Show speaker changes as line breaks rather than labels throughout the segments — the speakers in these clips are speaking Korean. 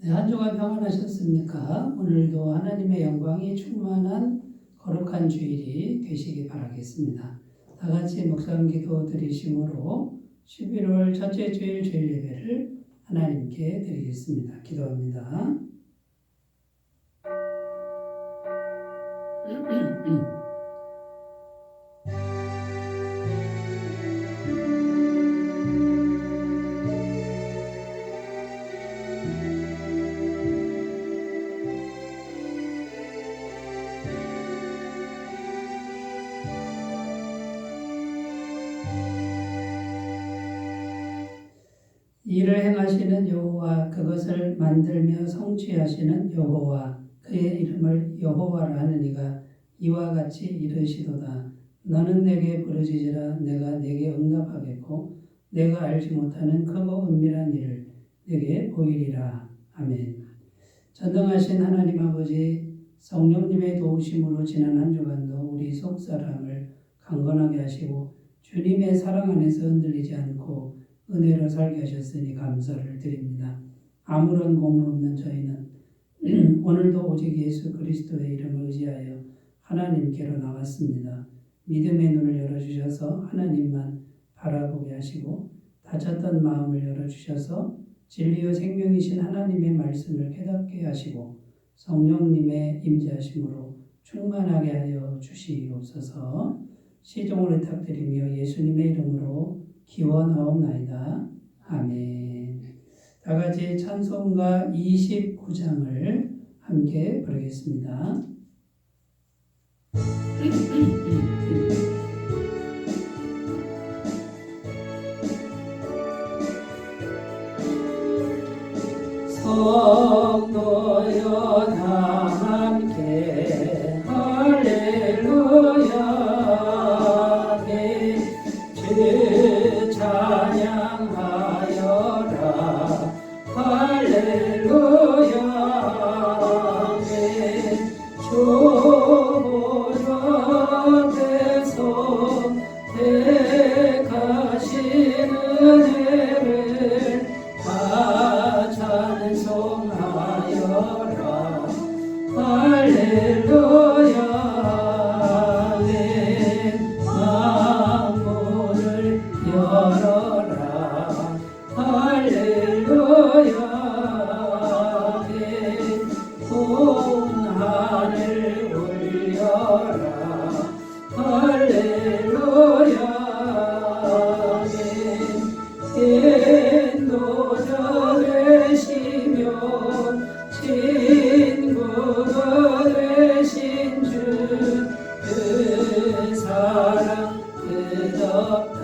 네, 한 주간 평안하셨습니까? 오늘도 하나님의 영광이 충만한 거룩한 주일이 되시기 바라겠습니다. 다 같이 묵상 기도 드리심으로 11월 첫째 주일 주일 예배를 하나님께 드리겠습니다. 기도합니다. 이를 행하시는 여호와, 그것을 만들며 성취하시는 여호와, 그의 이름을 여호와라 하는 이가 이와 같이 이르시도다. 너는 내게 부르짖으라. 내가 내게 응답하겠고 내가 알지 못하는 크고 은밀한 일을 내게 보이리라. 아멘. 전능하신 하나님 아버지, 성령님의 도우심으로 지난 한 주간도 우리 속사람을 강건하게 하시고 주님의 사랑 안에서 흔들리지 않고 은혜로 살게 하셨으니 감사를 드립니다. 아무런 공로 없는 저희는 오늘도 오직 예수 그리스도의 이름을 의지하여 하나님께로 나왔습니다. 믿음의 눈을 열어주셔서 하나님만 바라보게 하시고 닫혔던 마음을 열어주셔서 진리요 생명이신 하나님의 말씀을 깨닫게 하시고 성령님의 임재하심으로 충만하게 하여 주시옵소서. 시종을 의탁드리며 예수님의 이름으로 기원하옵나이다. 아멘. 다 같이 찬송가 29장을 함께 부르겠습니다. 성도여 다 함께 할렐루야 주 찬양하여라 할렐루야 주보좌 앞에서 택하신 은혜를 다 찬송하여라 할렐루야 만물을 열어라 할렐루야 온 하늘 울려라 할렐루야 인도자 되시며 친구가 되신 주 그 사랑 끝없다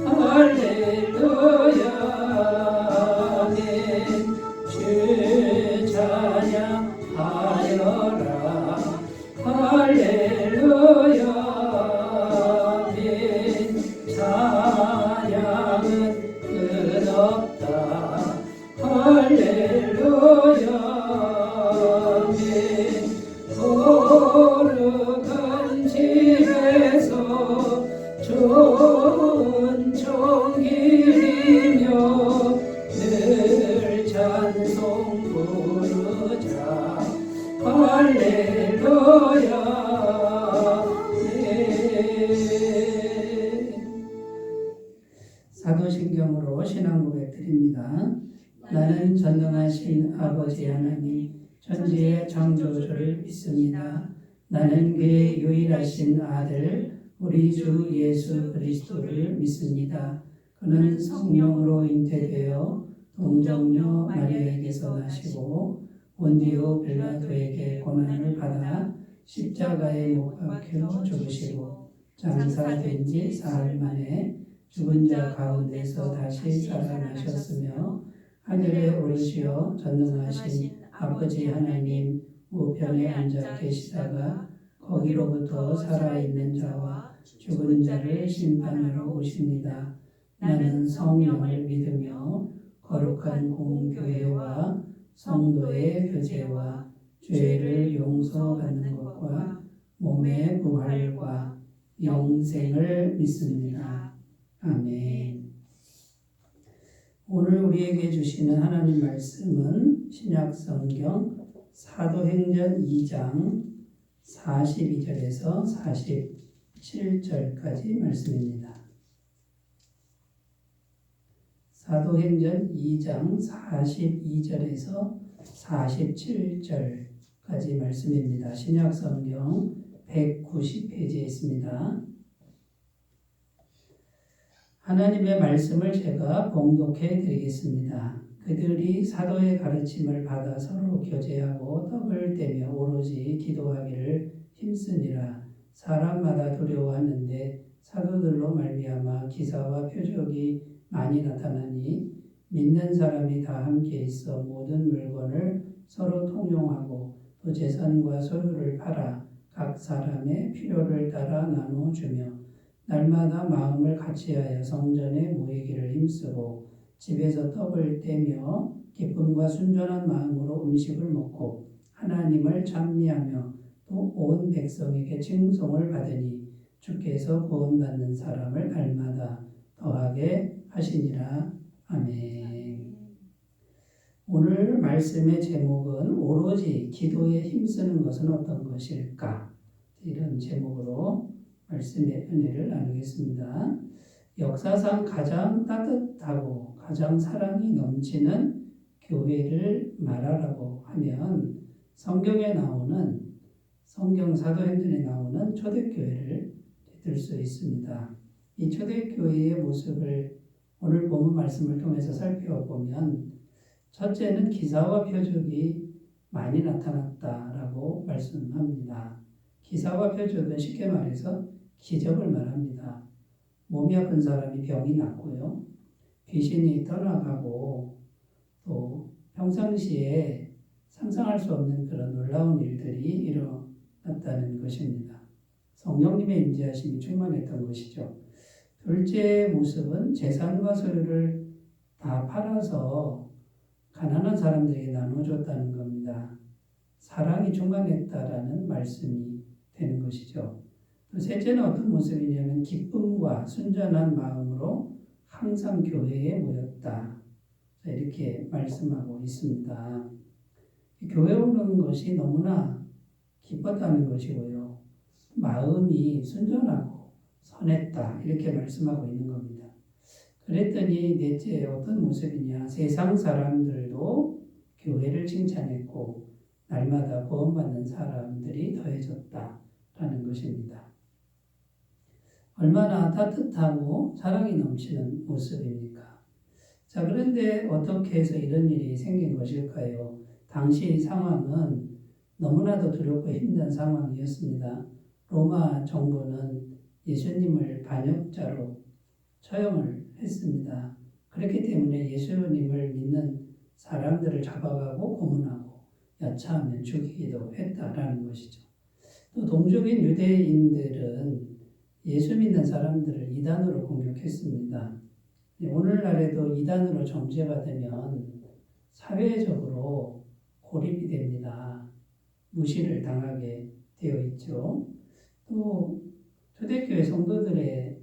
할렐루야 주 찬양하여라 할렐루야 찬양은 끝없다 할렐루야 거룩한 집에서 좋은 종길이며 늘 찬송 부르자 할렐루야 사도신경으로 신앙 고백 드립니다. 나는 전능하신 아버지 하나님 천지의 창조주를 믿습니다. 나는 그의 유일하신 아들 우리 주 예수 그리스도를 믿습니다. 그는 성령으로 잉태되어 동정녀 마리아에게서 나시고 본디오 빌라도에게 고난을 받아 십자가에 못 박혀 죽으시고 장사된 지 사흘 만에 죽은 자 가운데서 다시 살아나셨으며 하늘에 오르시어 전능하신 아버지 하나님 우편에 앉아 계시다가 거기로부터 살아있는 자와 죽은 자를 심판하러 오십니다. 나는 성령을 믿으며 거룩한 공교회와 성도의 교제와 죄를 용서받는 것과 몸의 부활과 영생을 믿습니다. 아멘. 오늘 우리에게 주시는 하나님 말씀은 신약성경 사도행전 2장 42절에서 47절까지 말씀입니다. 사도행전 2장 42절에서 47절까지 말씀입니다. 신약성경 190페이지에 있습니다. 하나님의 말씀을 제가 봉독해 드리겠습니다. 그들이 사도의 가르침을 받아 서로 교제하고 떡을 떼며 오로지 기도하기를 힘쓰니라. 사람마다 두려워하는데 사도들로 말미암아 기사와 표적이 많이 나타나니 믿는 사람이 다 함께 있어 모든 물건을 서로 통용하고 또 재산과 소유를 팔아 각 사람의 필요를 따라 나누어주며 날마다 마음을 같이하여 성전에 모이기를 힘쓰고 집에서 떡을 떼며 기쁨과 순전한 마음으로 음식을 먹고 하나님을 찬미하며 또 온 백성에게 칭송을 받으니 주께서 구원받는 사람을 날마다 더하게 하시니라. 아멘. 오늘 말씀의 제목은 오로지 기도에 힘쓰는 것은 어떤 것일까? 이런 제목으로 말씀의 은혜를 나누겠습니다. 역사상 가장 따뜻하고 가장 사랑이 넘치는 교회를 말하라고 하면 성경에 나오는 성경 사도행전에 나오는 초대교회를 들 수 있습니다. 이 초대교회의 모습을 오늘 본문 말씀을 통해서 살펴보면 첫째는 기사와 표적이 많이 나타났다라고 말씀합니다. 기사와 표적은 쉽게 말해서 기적을 말합니다. 몸이 아픈 사람이 병이 낫고요. 귀신이 떠나가고 또 평상시에 상상할 수 없는 그런 놀라운 일들이 일어났다는 것입니다. 성령님의 임재하심이 충만했던 것이죠. 둘째 모습은 재산과 소유를 다 팔아서 가난한 사람들에게 나눠줬다는 겁니다. 사랑이 충만했다라는 말씀이 되는 것이죠. 또 셋째는 어떤 모습이냐면 기쁨과 순전한 마음으로 항상 교회에 모였다. 이렇게 말씀하고 있습니다. 교회 오는 것이 너무나 기뻤다는 것이고요. 마음이 순전하고 선했다. 이렇게 말씀하고 있는 겁니다. 그랬더니 넷째 어떤 모습이냐. 세상 사람들도 교회를 칭찬했고 날마다 구원받는 사람들이 더해졌다라는 것입니다. 얼마나 따뜻하고 사랑이 넘치는 모습입니까? 자, 그런데 어떻게 해서 이런 일이 생긴 것일까요? 당시 상황은 너무나도 두렵고 힘든 상황이었습니다. 로마 정부는 예수님을 반역자로 처형을 했습니다. 그렇기 때문에 예수님을 믿는 사람들을 잡아가고 고문하고 여차하면 죽이기도 했다라는 것이죠. 또 동족인 유대인들은 예수 믿는 사람들을 이단으로 공격했습니다. 오늘날에도 이단으로 정죄가 되면 사회적으로 고립이 됩니다. 무시를 당하게 되어 있죠. 또 초대교회 성도들의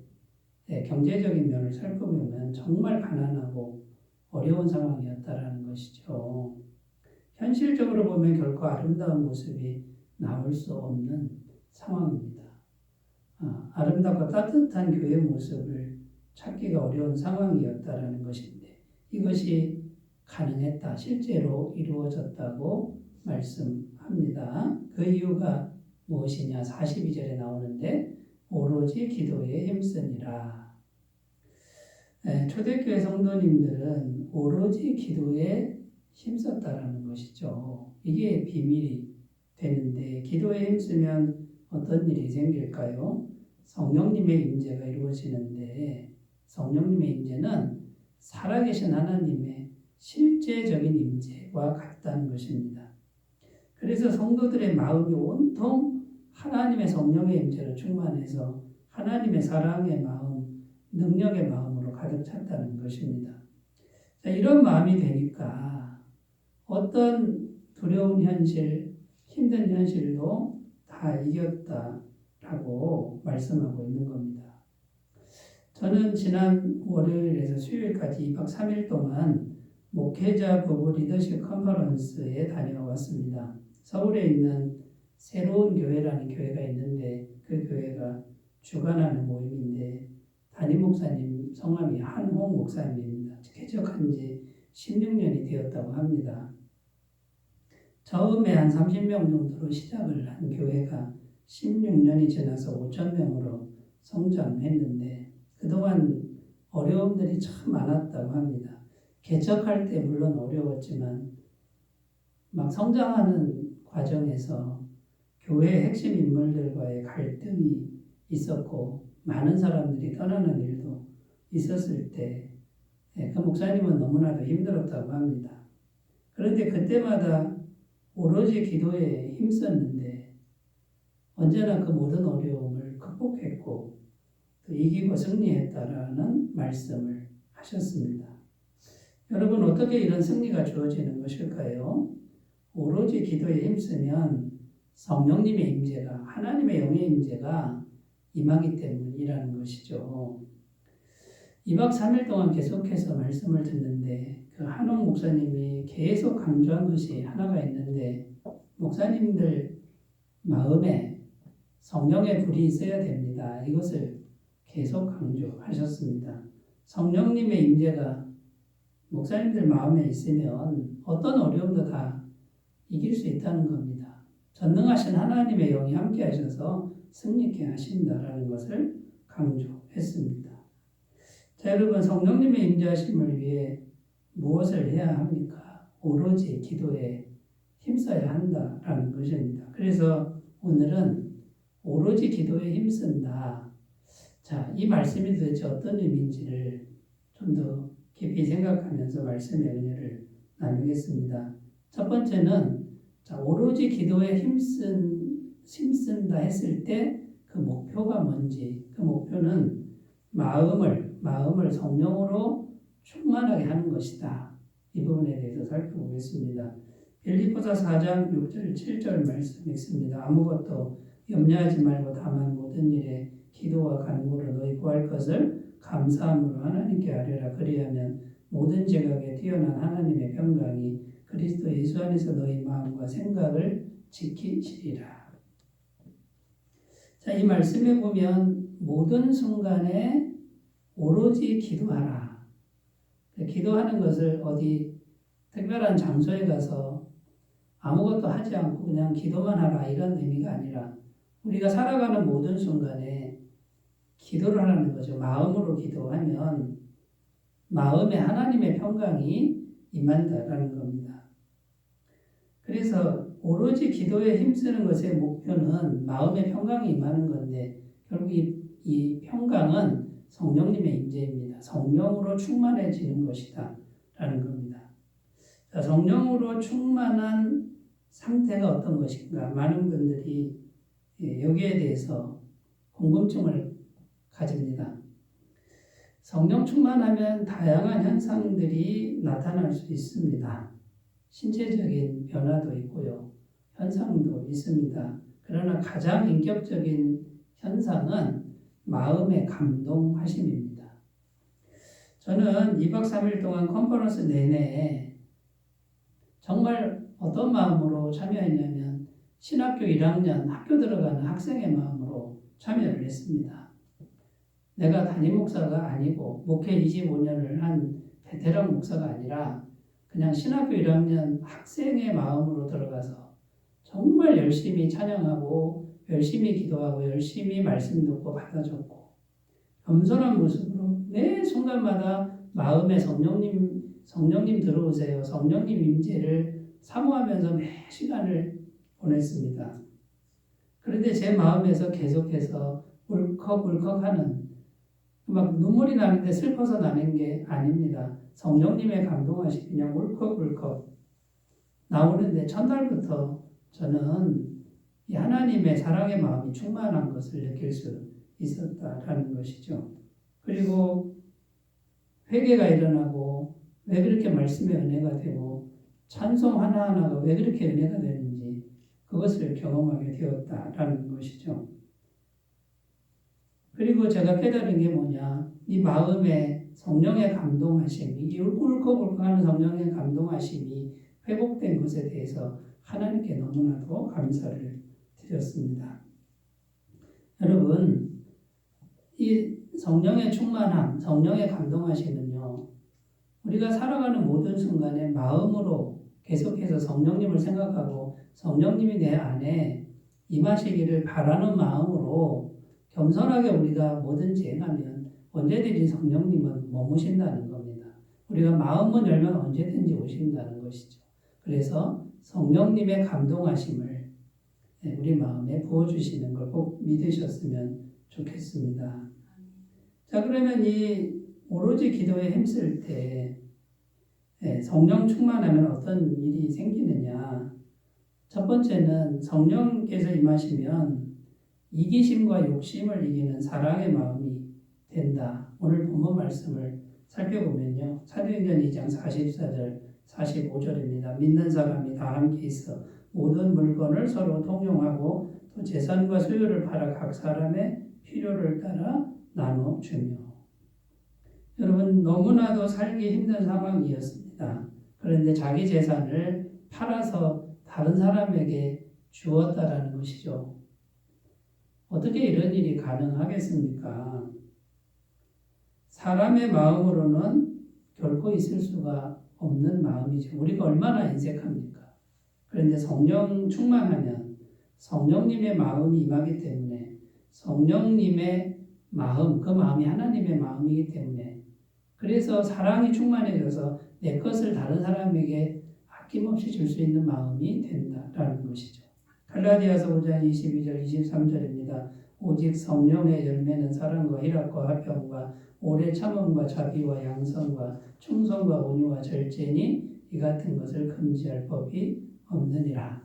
경제적인 면을 살펴보면 정말 가난하고 어려운 상황이었다라는 것이죠. 현실적으로 보면 결코 아름다운 모습이 나올 수 없는 상황입니다. 아름답고 따뜻한 교회 모습을 찾기가 어려운 상황이었다라는 것인데 이것이 가능했다. 실제로 이루어졌다고 말씀합니다. 그 이유가 무엇이냐? 42절에 나오는데 오로지 기도에 힘쓰니라. 초대교회 성도님들은 오로지 기도에 힘썼다라는 것이죠. 이게 비밀이 되는데 기도에 힘쓰면 어떤 일이 생길까요? 성령님의 임재가 이루어지는데 성령님의 임재는 살아계신 하나님의 실제적인 임재와 같다는 것입니다. 그래서 성도들의 마음이 온통 하나님의 성령의 임재로 충만해서 하나님의 사랑의 마음, 능력의 마음으로 가득 찼다는 것입니다. 자, 이런 마음이 되니까 어떤 두려운 현실, 힘든 현실도 다 이겼다라고 말씀하고 있는 겁니다. 저는 지난 월요일에서 수요일까지 2박 3일 동안 목회자 부부 리더십 컨퍼런스에 다녀왔습니다. 서울에 있는 새로운 교회라는 교회가 있는데 그 교회가 주관하는 모임인데 담임 목사님 성함이 한홍 목사님입니다. 개척한 지 16년이 되었다고 합니다. 처음에 한 30명 정도로 시작을 한 교회가 16년이 지나서 5,000명으로 성장했는데 그동안 어려움들이 참 많았다고 합니다. 개척할 때 물론 어려웠지만 막 성장하는 과정에서 교회의 핵심 인물들과의 갈등이 있었고 많은 사람들이 떠나는 일도 있었을 때 그 목사님은 너무나도 힘들었다고 합니다. 그런데 그때마다 오로지 기도에 힘썼는데 언제나 그 모든 어려움을 극복했고 또 이기고 승리했다라는 말씀을 하셨습니다. 여러분 어떻게 이런 승리가 주어지는 것일까요? 오로지 기도에 힘쓰면 성령님의 임재가 하나님의 영의 임재가 임하기 때문이라는 것이죠. 2박 3일 동안 계속해서 말씀을 듣는데 그 한옥 목사님이 계속 강조한 것이 하나가 있는데 목사님들 마음에 성령의 불이 있어야 됩니다. 이것을 계속 강조하셨습니다. 성령님의 임재가 목사님들 마음에 있으면 어떤 어려움도 다 이길 수 있다는 겁니다. 전능하신 하나님의 영이 함께 하셔서 승리케 하신다라는 것을 강조했습니다. 자, 여러분 성령님의 임재하심을 위해 무엇을 해야 합니까? 오로지 기도에 힘써야 한다라는 것입니다. 그래서 오늘은 오로지 기도에 힘쓴다. 자, 이 말씀이 도대체 어떤 의미인지를 좀 더 깊이 생각하면서 말씀의 은혜를 나누겠습니다. 첫 번째는 자, 오로지 기도에 힘쓴다 했을 때 그 목표가 뭔지, 그 목표는 마음을 성령으로 충만하게 하는 것이다. 이 부분에 대해서 살펴보겠습니다. 빌립보서 4장 6절 7절 말씀 읽습니다. 아무것도 염려하지 말고 다만 모든 일에 기도와 간구로 너희 구할 것을 감사함으로 하나님께 아뢰라. 그리하면 모든 지각에 뛰어난 하나님의 평강이 그리스도 예수 안에서 너희 마음과 생각을 지키시리라. 자, 이 말씀에 보면 모든 순간에 오로지 기도하라. 기도하는 것을 어디 특별한 장소에 가서 아무것도 하지 않고 그냥 기도만 하라 이런 의미가 아니라 우리가 살아가는 모든 순간에 기도를 하라는 거죠. 마음으로 기도하면 마음에 하나님의 평강이 임한다라는 겁니다. 그래서 오로지 기도에 힘쓰는 것의 목표는 마음의 평강이 임하는 건데 결국 이 평강은 성령님의 임재입니다. 성령으로 충만해지는 것이다 라는 겁니다. 자, 성령으로 충만한 상태가 어떤 것인가? 많은 분들이 여기에 대해서 궁금증을 가집니다. 성령 충만하면 다양한 현상들이 나타날 수 있습니다. 신체적인 변화도 있고요. 현상도 있습니다. 그러나 가장 인격적인 현상은 마음의 감동하심입니다. 저는 2박 3일 동안 컨퍼런스 내내 정말 어떤 마음으로 참여했냐면 신학교 1학년 학교 들어가는 학생의 마음으로 참여를 했습니다. 내가 담임 목사가 아니고 목회 25년을 한 베테랑 목사가 아니라 그냥 신학교 1학년 학생의 마음으로 들어가서 정말 열심히 찬양하고 열심히 기도하고 열심히 말씀 듣고 받아줬고 겸손한 모습으로 매 순간마다 마음에 성령님 들어오세요. 성령님 임재를 사모하면서 매 시간을 보냈습니다. 그런데 제 마음에서 계속해서 울컥울컥하는 막 눈물이 나는데 슬퍼서 나는 게 아닙니다. 성령님의 감동하시 그냥 울컥울컥 나오는데 첫날부터 저는 이 하나님의 사랑의 마음이 충만한 것을 느낄 수 있었다라는 것이죠. 그리고 회개가 일어나고 왜 그렇게 말씀의 은혜가 되고 찬송 하나하나가 왜 그렇게 은혜가 되는지 그것을 경험하게 되었다라는 것이죠. 그리고 제가 깨달은 게 뭐냐, 이 마음에 성령의 감동하심이, 이 울컥울컥하는 성령의 감동하심이 회복된 것에 대해서 하나님께 너무나도 감사를 드렸습니다. 여러분, 이 성령의 충만함, 성령의 감동하심은요, 우리가 살아가는 모든 순간에 마음으로 계속해서 성령님을 생각하고 성령님이 내 안에 임하시기를 바라는 마음으로 겸손하게 우리가 뭐든지 행하면 언제든지 성령님은 머무신다는 겁니다. 우리가 마음만 열면 언제든지 오신다는 것이죠. 그래서 성령님의 감동하심을 우리 마음에 부어주시는 걸 꼭 믿으셨으면 좋겠습니다. 자, 그러면 이 오로지 기도에 힘쓸 때 성령 충만하면 어떤 일이 생기느냐? 첫 번째는 성령께서 임하시면 이기심과 욕심을 이기는 사랑의 마음이 된다. 오늘 본문 말씀을 살펴보면요. 사도행전 2장 44절 45절입니다. 믿는 사람이 다 함께 있어 모든 물건을 서로 통용하고 또 재산과 소유를 팔아 각 사람의 필요를 따라 나눠주며. 여러분, 너무나도 살기 힘든 상황이었습니다. 그런데 자기 재산을 팔아서 다른 사람에게 주었다라는 것이죠. 어떻게 이런 일이 가능하겠습니까? 사람의 마음으로는 결코 있을 수가 없는 마음이죠. 우리가 얼마나 인색합니까? 그런데 성령 충만하면 성령님의 마음이 임하기 때문에 성령님의 마음, 그 마음이 하나님의 마음이기 때문에 그래서 사랑이 충만해져서 내 것을 다른 사람에게 아낌없이 줄 수 있는 마음이 된다라는 것이죠. 갈라디아서 5장 22절 23절입니다. 오직 성령의 열매는 사랑과 희락과 화평과 오래 참음과 자비와 양선과 충성과 온유와 절제니 이 같은 것을 금지할 법이 없느니라.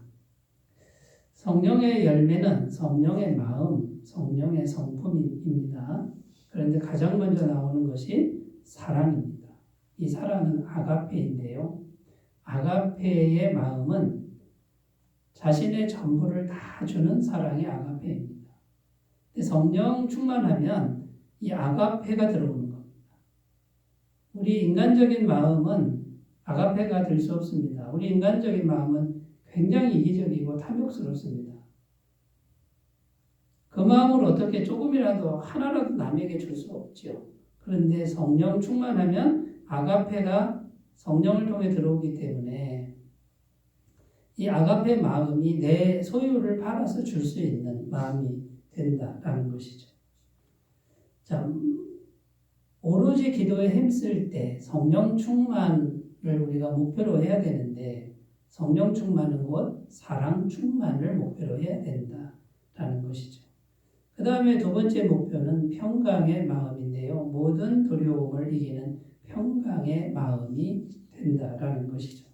성령의 열매는 성령의 마음, 성령의 성품입니다. 그런데 가장 먼저 나오는 것이 사랑입니다. 이 사랑은 아가페인데요. 아가페의 마음은 자신의 전부를 다 주는 사랑이 아가페입니다. 성령 충만하면 이 아가페가 들어오는 겁니다. 우리 인간적인 마음은 아가페가 될 수 없습니다. 우리 인간적인 마음은 굉장히 이기적이고 탐욕스럽습니다. 그 마음을 어떻게 조금이라도 하나라도 남에게 줄 수 없죠. 그런데 성령 충만하면 아가페가 성령을 통해 들어오기 때문에 이 아가페 마음이 내 소유를 팔아서 줄 수 있는 마음이 된다라는 것이죠. 자, 오로지 기도에 힘쓸 때 성령 충만을 우리가 목표로 해야 되는데 성령 충만은 곧 사랑 충만을 목표로 해야 된다라는 것이죠. 그 다음에 두 번째 목표는 평강의 마음인데요. 모든 두려움을 이기는 평강의 마음이 된다라는 것이죠.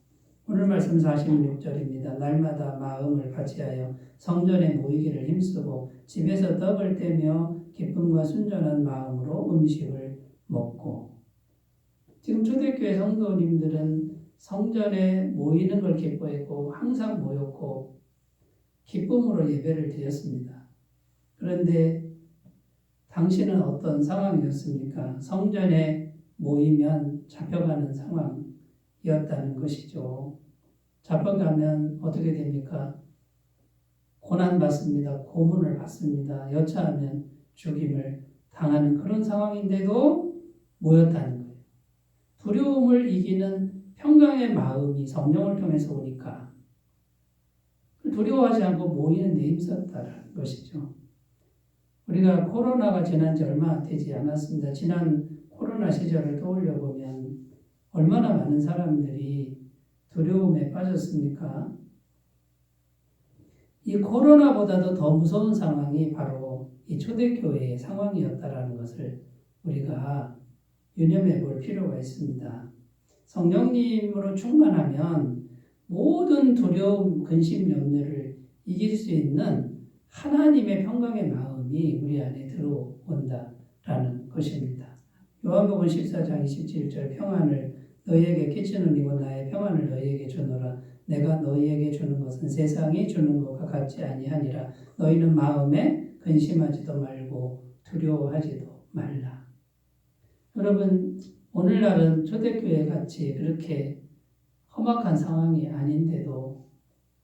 오늘 말씀 46절입니다. 날마다 마음을 같이하여 성전에 모이기를 힘쓰고 집에서 떡을 떼며 기쁨과 순전한 마음으로 음식을 먹고. 지금 초대교회 성도님들은 성전에 모이는 걸 기뻐했고 항상 모였고 기쁨으로 예배를 드렸습니다. 그런데 당시는 어떤 상황이었습니까? 성전에 모이면 잡혀가는 상황이었다는 것이죠. 잡혀가면 어떻게 됩니까? 고난받습니다. 고문을 받습니다. 여차하면 죽임을 당하는 그런 상황인데도 모였다는 거예요. 두려움을 이기는 평강의 마음이 성령을 통해서 오니까 두려워하지 않고 모이는 데 힘썼다는 것이죠. 우리가 코로나가 지난 지 얼마 되지 않았습니다. 지난 코로나 시절을 떠올려 보면 얼마나 많은 사람들이 두려움에 빠졌습니까? 이 코로나보다도 더 무서운 상황이 바로 이 초대교회의 상황이었다라는 것을 우리가 유념해 볼 필요가 있습니다. 성령님으로 충만하면 모든 두려움, 근심, 염려를 이길 수 있는 하나님의 평강의 마음이 우리 안에 들어온다라는 것입니다. 요한복음 14장 27절 평안을 너희에게 끼치느니고 나의 평안을 너희에게 주노라. 내가 너희에게 주는 것은 세상이 주는 것과 같지 아니하니라. 너희는 마음에 근심하지도 말고 두려워하지도 말라. 여러분, 오늘날은 초대교회 같이 그렇게 험악한 상황이 아닌데도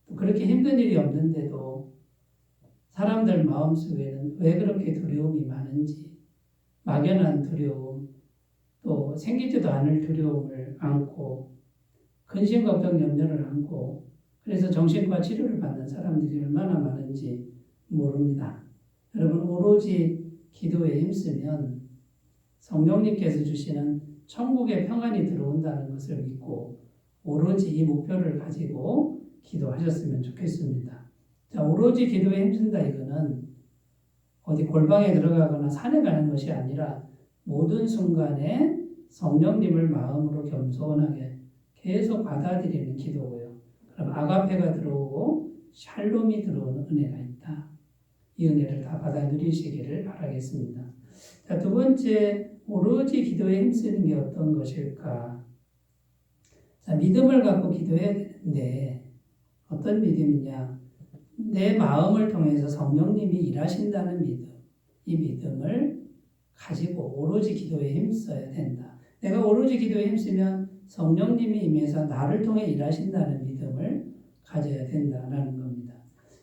또 그렇게 힘든 일이 없는데도 사람들 마음속에는 왜 그렇게 두려움이 많은지, 막연한 두려움, 또 생기지도 않을 두려움을 안고 근심, 걱정, 염려를 안고 그래서 정신과 치료를 받는 사람들이 얼마나 많은지 모릅니다. 여러분, 오로지 기도에 힘쓰면 성령님께서 주시는 천국의 평안이 들어온다는 것을 믿고 오로지 이 목표를 가지고 기도하셨으면 좋겠습니다. 자, 오로지 기도에 힘쓴다 이거는 어디 골방에 들어가거나 산에 가는 것이 아니라 모든 순간에 성령님을 마음으로 겸손하게 계속 받아들이는 기도고요. 그럼 아가페가 들어오고 샬롬이 들어오는 은혜가 있다. 이 은혜를 다 받아 누리시기를 바라겠습니다. 자, 두 번째, 오로지 기도에 힘쓰는 게 어떤 것일까? 자, 믿음을 갖고 기도해야 되는데 어떤 믿음이냐? 내 마음을 통해서 성령님이 일하신다는 믿음, 이 믿음을 가지고 오로지 기도에 힘써야 된다. 내가 오로지 기도에 힘쓰면 성령님이 임해서 나를 통해 일하신다는 믿음을 가져야 된다라는 겁니다.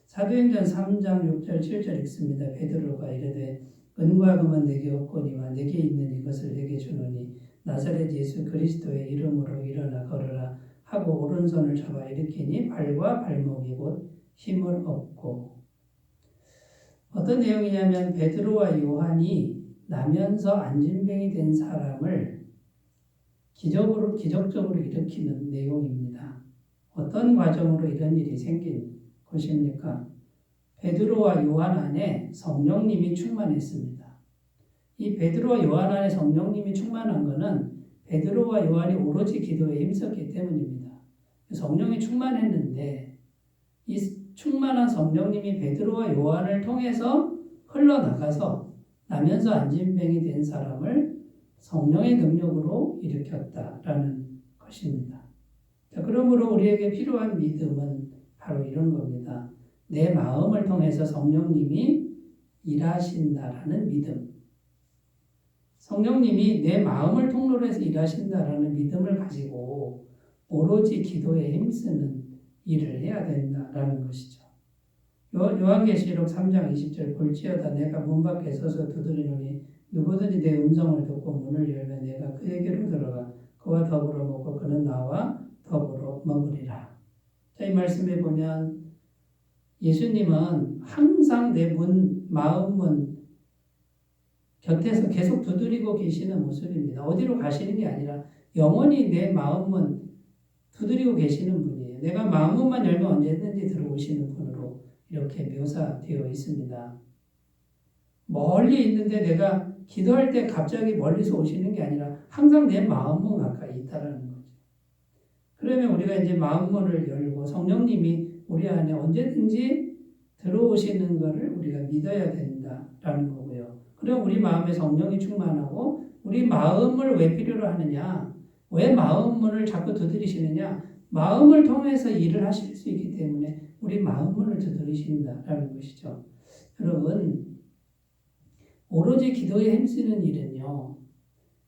사도행전 3장 6절 7절 읽습니다. 베드로가 이르되 은과 금은 내게 없거니와 내게 있는 이것을 내게 주노니 나사렛 예수 그리스도의 이름으로 일어나 걸으라 하고 오른손을 잡아 일으키니 발과 발목이 곧 힘을 얻고. 어떤 내용이냐면 베드로와 요한이 나면서 안진병이 된 사람을 기적적으로 일으키는 내용입니다. 어떤 과정으로 이런 일이 생긴 것입니까? 베드로와 요한 안에 성령님이 충만했습니다. 이 베드로와 요한 안에 성령님이 충만한 것은 베드로와 요한이 오로지 기도에 힘썼기 때문입니다. 성령이 충만했는데 이 충만한 성령님이 베드로와 요한을 통해서 흘러나가서 나면서 안진병이 된 사람을 성령의 능력으로 일으켰다라는 것입니다. 자, 그러므로 우리에게 필요한 믿음은 바로 이런 겁니다. 내 마음을 통해서 성령님이 일하신다라는 믿음. 성령님이 내 마음을 통로로 해서 일하신다라는 믿음을 가지고 오로지 기도에 힘쓰는 일을 해야 된다라는 것이죠. 요한계시록 3장 20절 볼지어다 내가 문 밖에 서서 두드리노니 누구든지 내 음성을 듣고 문을 열면 내가 그에게로 들어가 그와 더불어 먹고 그는 나와 더불어 먹으리라. 자, 이 말씀에 보면 예수님은 항상 내 마음 문 곁에서 계속 두드리고 계시는 모습입니다. 어디로 가시는 게 아니라 영원히 내 마음 문 두드리고 계시는 분이에요. 내가 마음 문만 열면 언제든지 들어오시는 분으로 이렇게 묘사되어 있습니다. 멀리 있는데 내가 기도할 때 갑자기 멀리서 오시는 게 아니라 항상 내 마음 문 가까이 있다라는 거죠. 그러면 우리가 이제 마음 문을 열고 성령님이 우리 안에 언제든지 들어오시는 것을 우리가 믿어야 된다라는 거고요. 그럼 우리 마음에 성령이 충만하고 우리 마음을 왜 필요로 하느냐? 왜 마음 문을 자꾸 두드리시느냐? 마음을 통해서 일을 하실 수 있기 때문에 우리 마음 문을 두드리신다라는 것이죠. 여러분, 오로지 기도에 힘쓰는 일은요.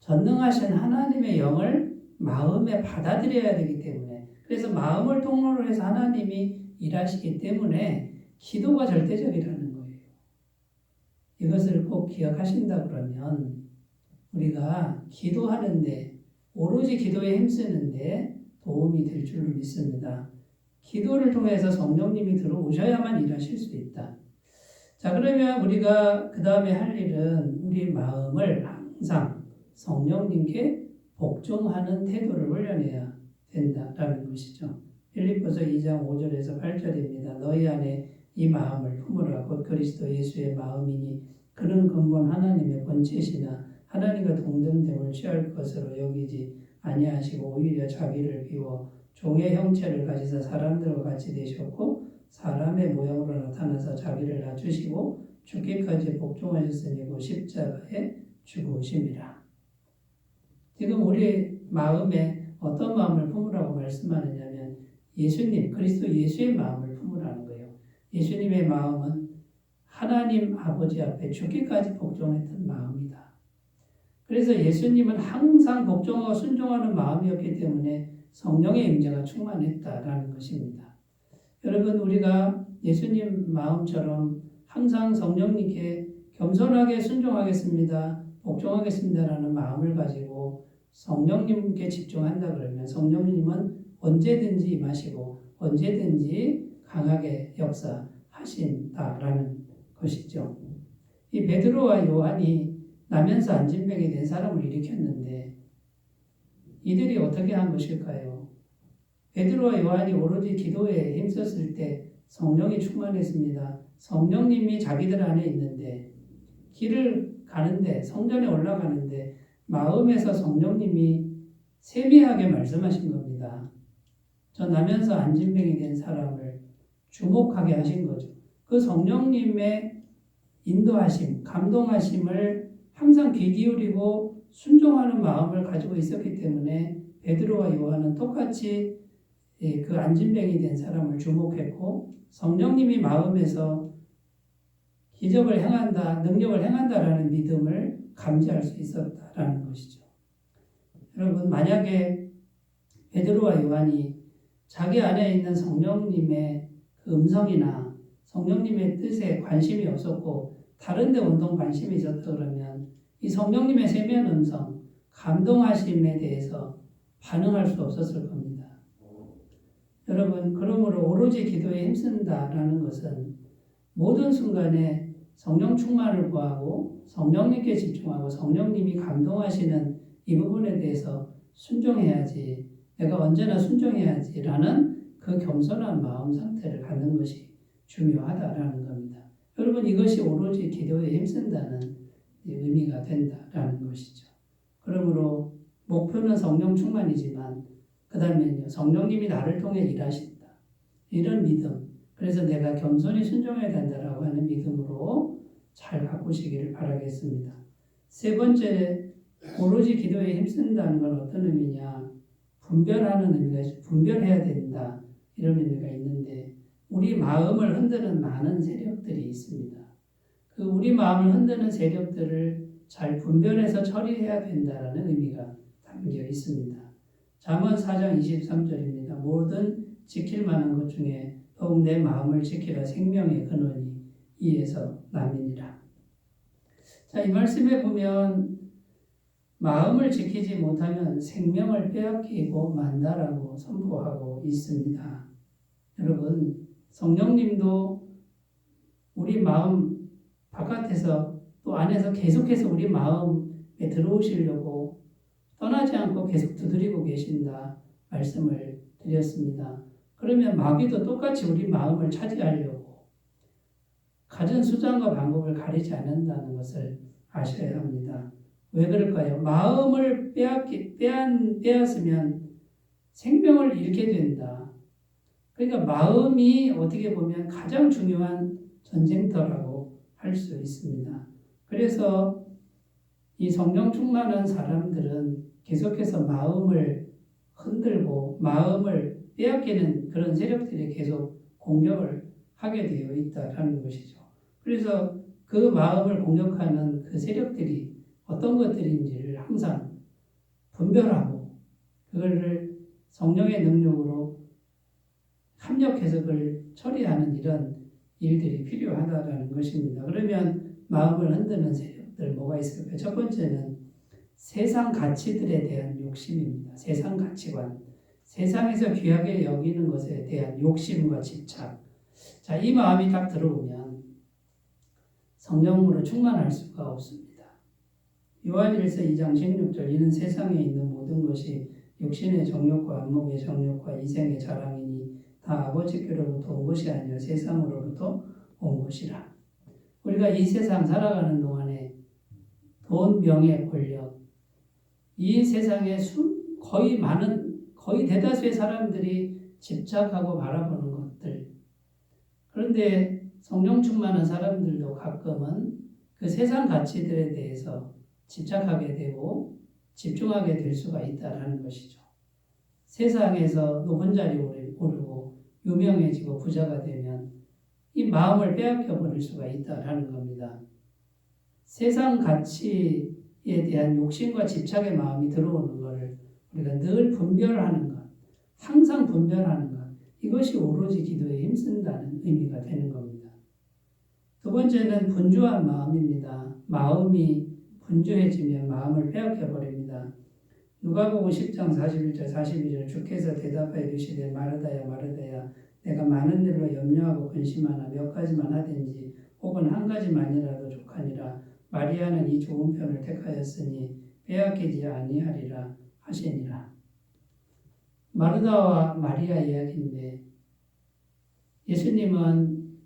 전능하신 하나님의 영을 마음에 받아들여야 되기 때문에 그래서 마음을 통로로 해서 하나님이 일하시기 때문에 기도가 절대적이라는 거예요. 이것을 꼭 기억하신다 그러면 우리가 기도하는데 오로지 기도에 힘쓰는데 도움이 될 줄로 믿습니다. 기도를 통해서 성령님이 들어오셔야만 일하실 수 있다. 자, 그러면 우리가 그 다음에 할 일은 우리 마음을 항상 성령님께 복종하는 태도를 훈련해야 된다라는 것이죠. 빌립보서 2장 5절에서 8절입니다. 너희 안에 이 마음을 품으라 곧 그리스도 예수의 마음이니 그는 근본 하나님의 본체시나 하나님과 동등됨을 취할 것으로 여기지 아니하시고 오히려 자기를 비워 종의 형체를 가지사 사람들과 같이 되셨고 사람의 모양으로 나타나서 자기를 낮추시고 죽기까지 복종하셨으니 그 십자가에 죽으심이라. 지금 우리 마음에 어떤 마음을 품으라고 말씀하느냐면 예수님, 그리스도 예수의 마음을 품으라는 거예요. 예수님의 마음은 하나님 아버지 앞에 죽기까지 복종했던 마음이다. 그래서 예수님은 항상 복종하고 순종하는 마음이었기 때문에 성령의 임재가 충만했다라는 것입니다. 여러분, 우리가 예수님 마음처럼 항상 성령님께 겸손하게 순종하겠습니다, 복종하겠습니다라는 마음을 가지고 성령님께 집중한다 그러면 성령님은 언제든지 임하시고 언제든지 강하게 역사하신다라는 것이죠. 이 베드로와 요한이 나면서 안진병이 된 사람을 일으켰는데 이들이 어떻게 한 것일까요? 베드로와 요한이 오로지 기도에 힘썼을 때 성령이 충만했습니다. 성령님이 자기들 안에 있는데 길을 가는데 성전에 올라가는데 마음에서 성령님이 세미하게 말씀하신 겁니다. 저 나면서 안진병이 된 사람을 주목하게 하신 거죠. 그 성령님의 인도하심, 감동하심을 항상 귀 기울이고 순종하는 마음을 가지고 있었기 때문에 베드로와 요한은 똑같이 그 안진병이 된 사람을 주목했고 성령님이 마음에서 기적을 행한다, 능력을 행한다라는 믿음을 감지할 수 있었다라는 것이죠. 여러분, 만약에 베드로와 요한이 자기 안에 있는 성령님의 그 음성이나 성령님의 뜻에 관심이 없었고 다른 데 온통 관심이 있었다 그러면 이 성령님의 세미한 음성, 감동하심에 대해서 반응할 수 없었을 겁니다. 여러분, 그러므로 오로지 기도에 힘쓴다라는 것은 모든 순간에 성령 충만을 구하고 성령님께 집중하고 성령님이 감동하시는 이 부분에 대해서 순종해야지, 내가 언제나 순종해야지라는 그 겸손한 마음 상태를 갖는 것이 중요하다라는 겁니다. 여러분, 이것이 오로지 기도에 힘쓴다는 의미가 된다라는 것이죠. 그러므로 목표는 성령 충만이지만 그 다음에는요, 성령님이 나를 통해 일하신다. 이런 믿음. 그래서 내가 겸손히 순종해야 된다라고 하는 믿음으로 잘 가꾸시기를 바라겠습니다. 세 번째, 오로지 기도에 힘쓴다는 건 어떤 의미냐? 분별하는 의미가 있어요. 분별해야 된다. 이런 의미가 있는데 우리 마음을 흔드는 많은 세력들이 있습니다. 그 우리 마음을 흔드는 세력들을 잘 분별해서 처리해야 된다는 의미가 담겨 있습니다. 잠언 4장 23절입니다. 모든 지킬 만한 것 중에 더욱 내 마음을 지키라. 생명의 근원이 이에서 남이니라. 자, 이 말씀에 보면 마음을 지키지 못하면 생명을 빼앗기고 만다라고 선포하고 있습니다. 여러분, 성령님도 우리 마음 바깥에서 또 안에서 계속해서 우리 마음에 들어오시려고 떠나지 않고 계속 두드리고 계신다 말씀을 드렸습니다. 그러면 마귀도 똑같이 우리 마음을 차지하려고 가진 수단과 방법을 가리지 않는다는 것을 아셔야 합니다. 왜 그럴까요? 마음을 빼앗으면 생명을 잃게 된다. 그러니까 마음이 어떻게 보면 가장 중요한 전쟁터라고 할 수 있습니다. 그래서 이 성령 충만한 사람들은 계속해서 마음을 흔들고 마음을 빼앗기는 그런 세력들이 계속 공격을 하게 되어 있다는 것이죠. 그래서 그 마음을 공격하는 그 세력들이 어떤 것들인지를 항상 분별하고 그거를 성령의 능력으로 합력해서 그걸 처리하는 이런 일들이 필요하다는 것입니다. 그러면 마음을 흔드는 세력들 뭐가 있을까요? 첫 번째는 세상 가치들에 대한 욕심입니다. 세상 가치관. 세상에서 귀하게 여기는 것에 대한 욕심과 집착. 자, 이 마음이 딱 들어오면 성령으로 충만할 수가 없습니다. 요한일서 2장 16절 이는 세상에 있는 모든 것이 육신의 정욕과 안목의 정욕과 이생의 자랑이니 다 아버지께로부터 온 것이 아니라 세상으로부터 온 것이라. 우리가 이 세상 살아가는 동안에 돈, 명예, 권력 이 세상에 거의 대다수의 사람들이 집착하고 바라보는 것들. 그런데 성령 충만한 사람들도 가끔은 그 세상 가치들에 대해서 집착하게 되고 집중하게 될 수가 있다는 것이죠. 세상에서 높은 자리에 오르고 유명해지고 부자가 되면 이 마음을 빼앗겨 버릴 수가 있다라는 겁니다. 세상 가치에 대한 욕심과 집착의 마음이 들어오는 것을 우리가 늘 분별하는 것, 항상 분별하는 것, 이것이 오로지 기도에 힘쓴다는 의미가 되는 겁니다. 두 번째는 분주한 마음입니다. 마음이 분주해지면 마음을 빼앗겨 버립니다. 누가복음 10장 41절 42절 주께서 대답하여 이르시되 마르다야 마르다야 내가 많은 일로 염려하고 근심하나 몇 가지만 하든지 혹은 한 가지만이라도 족하니라. 마리아는 이 좋은 편을 택하였으니 빼앗기지 아니하리라 하시니라. 마르다와 마리아 이야기인데 예수님은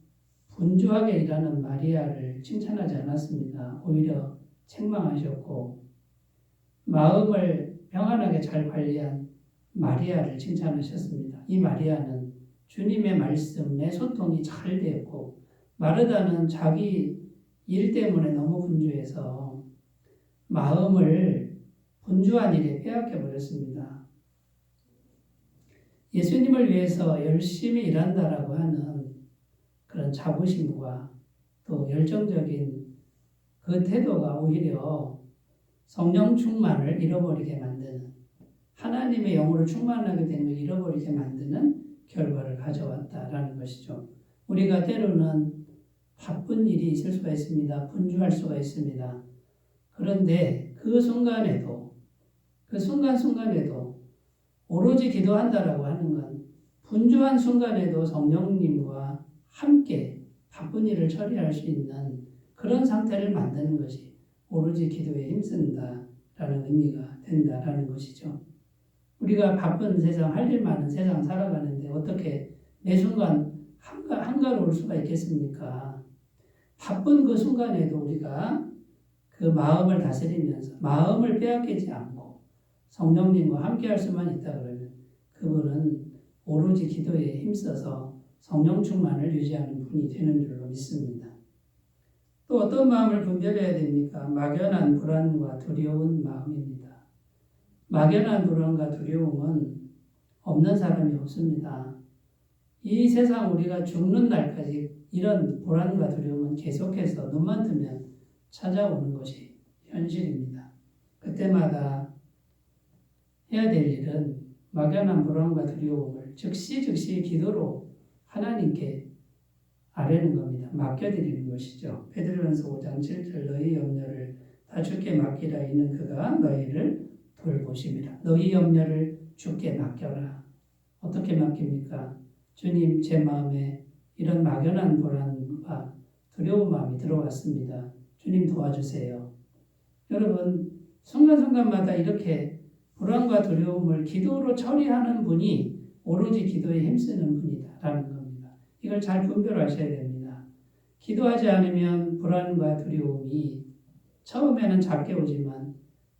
분주하게 일하는 마리아를 칭찬하지 않았습니다. 오히려 책망하셨고 마음을 평안하게 잘 관리한 마리아를 칭찬하셨습니다. 이 마리아는 주님의 말씀에 소통이 잘 되었고 마르다는 자기 일 때문에 너무 분주해서 마음을 분주한 일에 빼앗겨 버렸습니다. 예수님을 위해서 열심히 일한다라고 하는 그런 자부심과 또 열정적인 그 태도가 오히려 성령 충만을 잃어버리게 만드는, 하나님의 영으로 충만하게 된 걸 잃어버리게 만드는 결과를 가져왔다라는 것이죠. 우리가 때로는 바쁜 일이 있을 수가 있습니다. 분주할 수가 있습니다. 그런데 그 순간에도 오로지 기도한다라고 하는 건 분주한 순간에도 성령님과 함께 바쁜 일을 처리할 수 있는 그런 상태를 만드는 것이 오로지 기도에 힘쓴다라는 의미가 된다라는 것이죠. 우리가 바쁜 세상, 할 일 많은 세상 살아가는데 어떻게 매 순간 한가로울 수가 있겠습니까? 바쁜 그 순간에도 우리가 그 마음을 다스리면서 마음을 빼앗기지 않고 성령님과 함께 할 수만 있다 그러면 그분은 오로지 기도에 힘써서 성령 충만을 유지하는 분이 되는 줄로 믿습니다. 또 어떤 마음을 분별해야 됩니까? 막연한 불안과 두려운 마음입니다. 막연한 불안과 두려움은 없는 사람이 없습니다. 이 세상 우리가 죽는 날까지 이런 불안과 두려움은 계속해서 눈만 뜨면 찾아오는 것이 현실입니다. 그때마다 해야 될 일은 막연한 불안과 두려움을 즉시 기도로 하나님께 아뢰는 겁니다. 맡겨드리는 것이죠. 베드로전서 5장 7절 너희 염려를 다 주께 맡기라 이는 그가 너희를 돌보심이라. 너희 염려를 주께 맡겨라. 어떻게 맡깁니까? 주님, 제 마음에 이런 막연한 불안과 두려운 마음이 들어왔습니다. 주님 도와주세요. 여러분, 순간순간마다 이렇게 불안과 두려움을 기도로 처리하는 분이 오로지 기도에 힘쓰는 분이다라는 겁니다. 이걸 잘 분별하셔야 됩니다. 기도하지 않으면 불안과 두려움이 처음에는 작게 오지만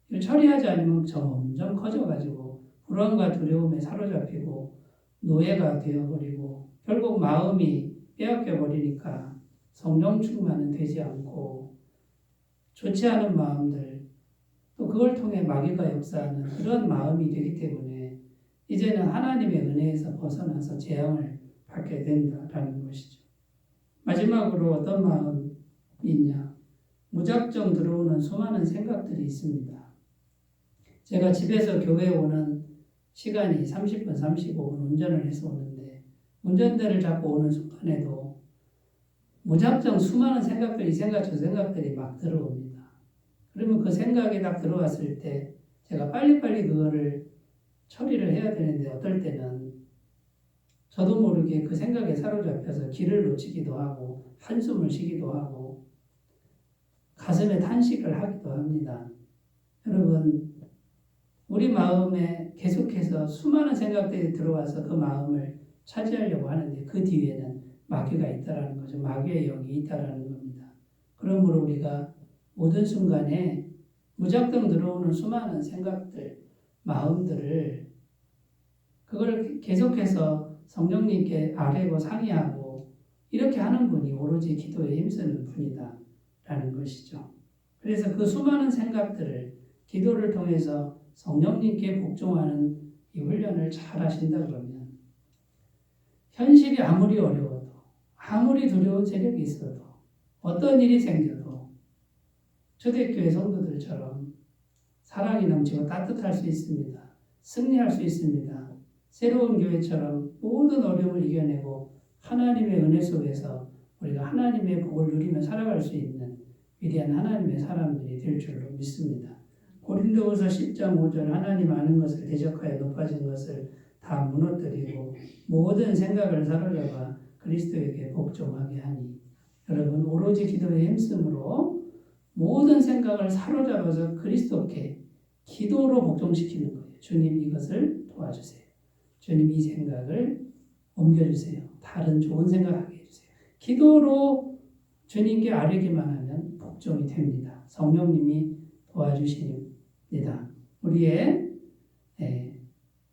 이걸 처리하지 않으면 점점 커져가지고 불안과 두려움에 사로잡히고 노예가 되어버리고 결국 마음이 빼앗겨버리니까 성령 충만은 되지 않고 좋지 않은 마음들 또 그걸 통해 마귀가 역사하는 그런 마음이 되기 때문에 이제는 하나님의 은혜에서 벗어나서 재앙을 받게 된다라는 것이죠. 마지막으로 어떤 마음이 있냐? 무작정 들어오는 수많은 생각들이 있습니다. 제가 집에서 교회에 오는 시간이 30분, 35분 운전을 해서 오는데 운전대를 잡고 오는 순간에도 무작정 수많은 생각들이 이 생각 저 생각들이 막 들어옵니다. 그러면 그 생각이 딱 들어왔을 때 제가 빨리빨리 그거를 처리를 해야 되는데 어떨 때는 저도 모르게 그 생각에 사로잡혀서 길을 놓치기도 하고 한숨을 쉬기도 하고 가슴에 탄식을 하기도 합니다. 여러분, 우리 마음에 계속해서 수많은 생각들이 들어와서 그 마음을 차지하려고 하는데 그 뒤에는 마귀가 있다라는 거죠. 마귀의 영이 있다라는 겁니다. 그러므로 우리가 모든 순간에 무작정 들어오는 수많은 생각들, 마음들을 그거를 계속해서 성령님께 아뢰고 상의하고 이렇게 하는 분이 오로지 기도에 힘쓰는 분이다라는 것이죠. 그래서 그 수많은 생각들을 기도를 통해서 성령님께 복종하는 이 훈련을 잘 하신다 그러면 현실이 아무리 어려워도 아무리 두려운 세력이 있어도 어떤 일이 생겨도 초대교회 성도들처럼 사랑이 넘치고 따뜻할 수 있습니다. 승리할 수 있습니다. 새로운 교회처럼 모든 어려움을 이겨내고 하나님의 은혜 속에서 우리가 하나님의 복을 누리며 살아갈 수 있는 위대한 하나님의 사람들이 될 줄로 믿습니다. 고린도후서 10장 5절 하나님 아는 것을 대적하여 높아진 것을 다 무너뜨리고 모든 생각을 사로잡아 그리스도에게 복종하게 하니 여러분 오로지 기도에 힘쓰므로 모든 생각을 사로잡아서 그리스도께 기도로 복종시키는 거예요. 주님 이것을 도와주세요. 주님 이 생각을 옮겨주세요. 다른 좋은 생각하게 해주세요. 기도로 주님께 아뢰기만 하면 복종이 됩니다. 성령님이 도와주십니다. 우리의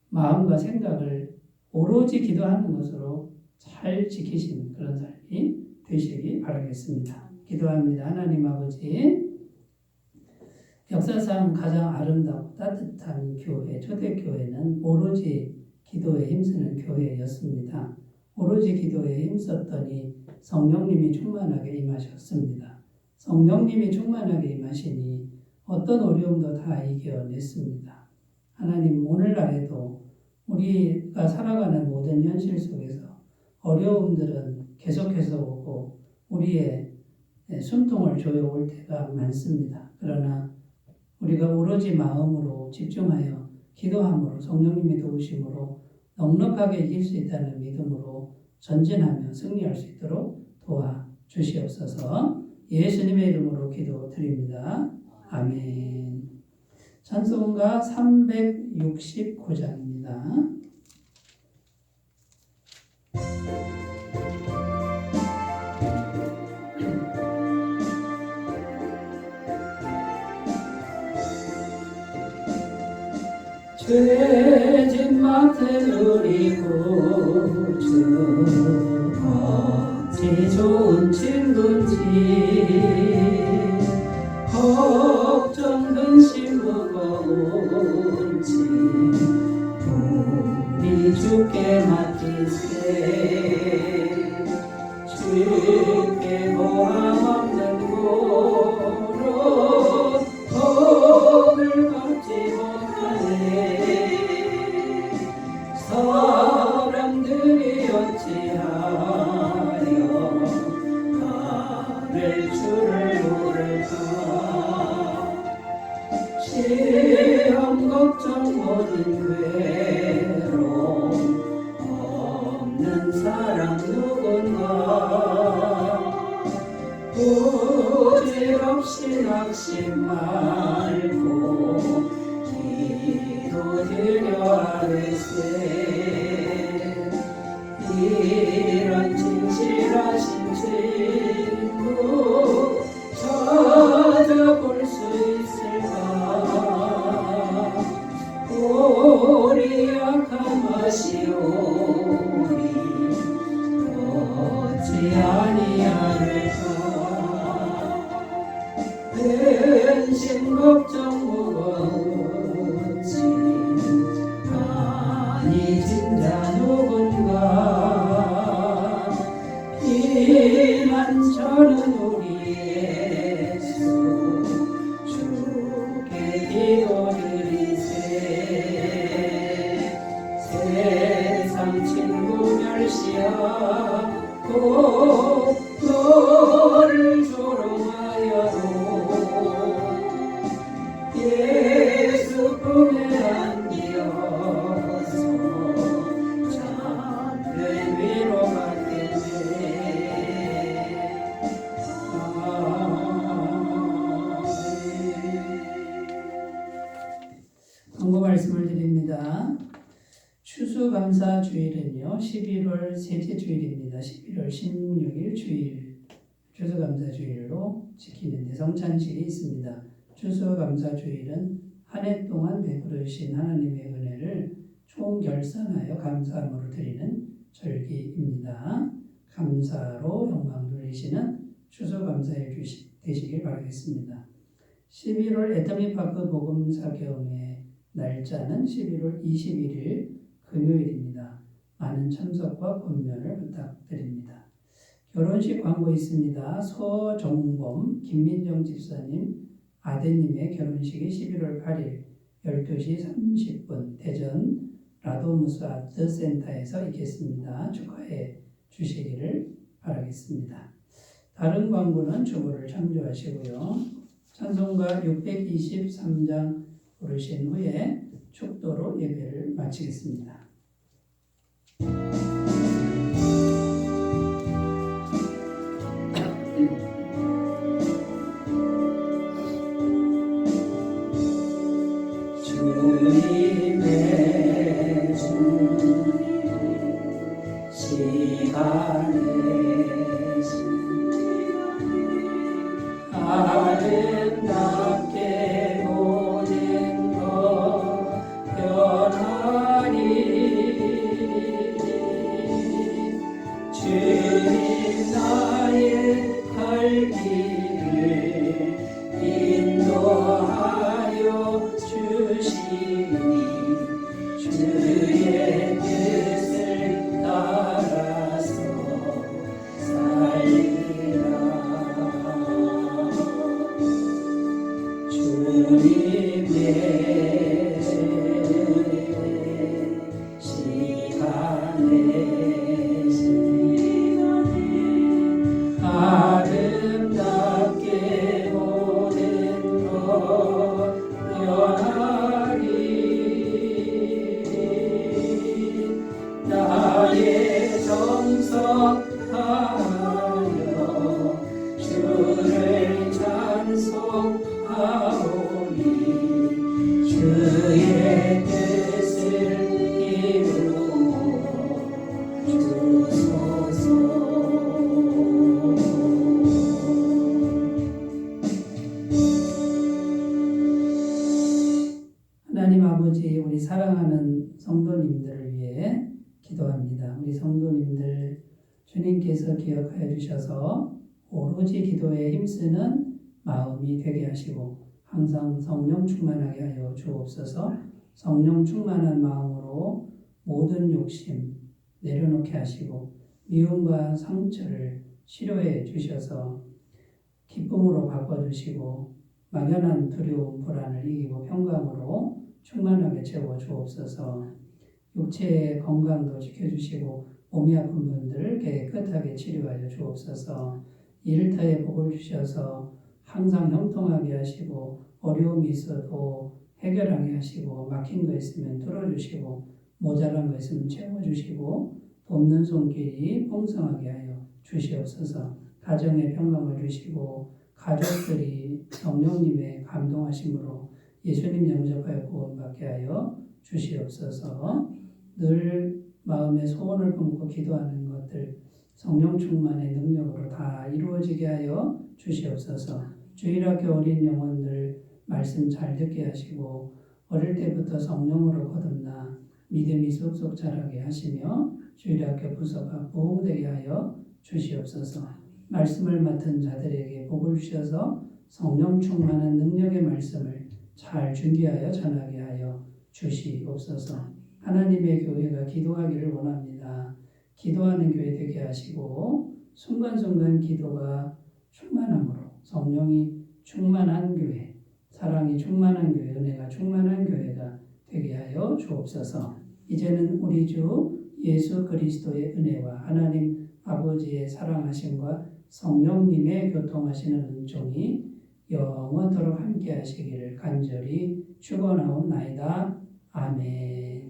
마음과 생각을 오로지 기도하는 것으로 잘 지키시는 그런 삶이 되시기 바라겠습니다. 기도합니다. 하나님 아버지, 역사상 가장 아름답고 따뜻한 교회, 초대교회는 오로지 기도에 힘쓰는 교회였습니다. 오로지 기도에 힘썼더니 성령님이 충만하게 임하셨습니다. 성령님이 충만하게 임하시니 어떤 어려움도 다 이겨냈습니다. 하나님 오늘날에도 우리가 살아가는 모든 현실 속에서 어려움들은 계속해서 오고 우리의 숨통을 조여올 때가 많습니다. 그러나 우리가 오로지 마음으로 집중하여 기도함으로 성령님의 도우심으로 넉넉하게 이길 수 있다는 믿음으로 전진하며 승리할 수 있도록 도와주시옵소서. 예수님의 이름으로 기도드립니다. 아멘. 찬송가 369장입니다. 죄진 맡은 우리 구주 어찌 좋은 친구인지 걱정 근심 무거운지 우리 주께 맡기세 주께 고함 없는 고로 복을 받지 못하네 사람들이 어찌하여 나를 주를 모를까 시험 걱정 모든 괴로움 없는 사람 누군가 부질없이 낙심 말고 기도드려 아뢰세 이런 진실하신 친구 찾아볼 수 있을까 우리 약함하시오니 어찌 아니하리까 근심 걱정 무거운지 아니 진짜 누군가 이만저는 우리 예수 주께 기도드리세 세상 친구 멸시하고 너를 조롱하여도 예수 품에 안기어서 참된 위로받겠네 광고 말씀을 드립니다. 추수감사주일은요 11월 셋째 주일입니다. 11월 16일 주일 추수감사주일로 지키는 성찬식이 있습니다. 추수감사주일은 한 해 동안 베풀으신 하나님의 은혜를 총결산하여 감사함으로 드리는 절기입니다. 감사로 영광 돌리시는 추수감사일 되시길 바라겠습니다. 11월 애터미파크 복음사경의 날짜는 11월 21일 금요일입니다. 많은 참석과 권면을 부탁드립니다. 결혼식 광고 있습니다. 서정범, 김민정 집사님, 아드님의 결혼식이 11월 8일 12시 30분 대전 라도무스 아트센터에서 있겠습니다. 축하해 주시기를 바라겠습니다. 다른 광고는 주보를 참조하시고요. 찬송가 623장 부르신 후에 축도로 예배를 마치겠습니다. 주님의 시간에 아름답게 보낸 것 변하리. 주님 나의 갈 길을 인도하여 주시니 주의 뜻을 따라서 살리라. 주님의 시간에 아름답게 보낸 것 변하리. 나의 정성하여 주를 찬송하오니 주의 뜻을 이루어 주소서. 하나님 아버지, 우리 사랑하는 성도님들을 위해 기도합니다. 우리 성도님들 주님께서 기억하여 주셔서 오로지 기도에 힘쓰는 마음이 되게 하시고 항상 성령 충만하게 하여 주옵소서. 성령 충만한 마음으로 모든 욕심 내려놓게 하시고 미움과 상처를 치료해 주셔서 기쁨으로 바꿔주시고 막연한 두려움, 불안을 이기고 평강으로 충만하게 채워 주옵소서. 육체의 건강도 지켜주시고 몸이 아픈 분들 깨끗하게 치료하여 주옵소서. 일터에 복을 주셔서 항상 형통하게 하시고 어려움이 있어도 해결하게 하시고 막힌 거 있으면 뚫어주시고 모자란 거 있으면 채워주시고 돕는 손길이 풍성하게 하여 주시옵소서. 가정에 평강을 주시고 가족들이 성령님의 감동하심으로 예수님 영접하여 구원받게 하여 주시옵소서. 늘 마음에 소원을 품고 기도하는 것들 성령 충만의 능력으로 다 이루어지게 하여 주시옵소서. 주일학교 어린 영혼들 말씀 잘 듣게 하시고 어릴 때부터 성령으로 거듭나 믿음이 쏙쏙 자라게 하시며 주일학교 부서가 부흥되게 하여 주시옵소서. 말씀을 맡은 자들에게 복을 주셔서 성령 충만한 능력의 말씀을 잘 준비하여 전하게 하여 주시옵소서. 하나님의 교회가 기도하기를 원합니다. 기도하는 교회 되게 하시고 순간순간 기도가 충만함으로 성령이 충만한 교회, 사랑이 충만한 교회, 은혜가 충만한 교회가 되게 하여 주옵소서. 이제는 우리 주 예수 그리스도의 은혜와 하나님 아버지의 사랑하심과 성령님의 교통하시는 은총이 영원토록 함께 하시기를 간절히 축원하옵나이다. 아멘.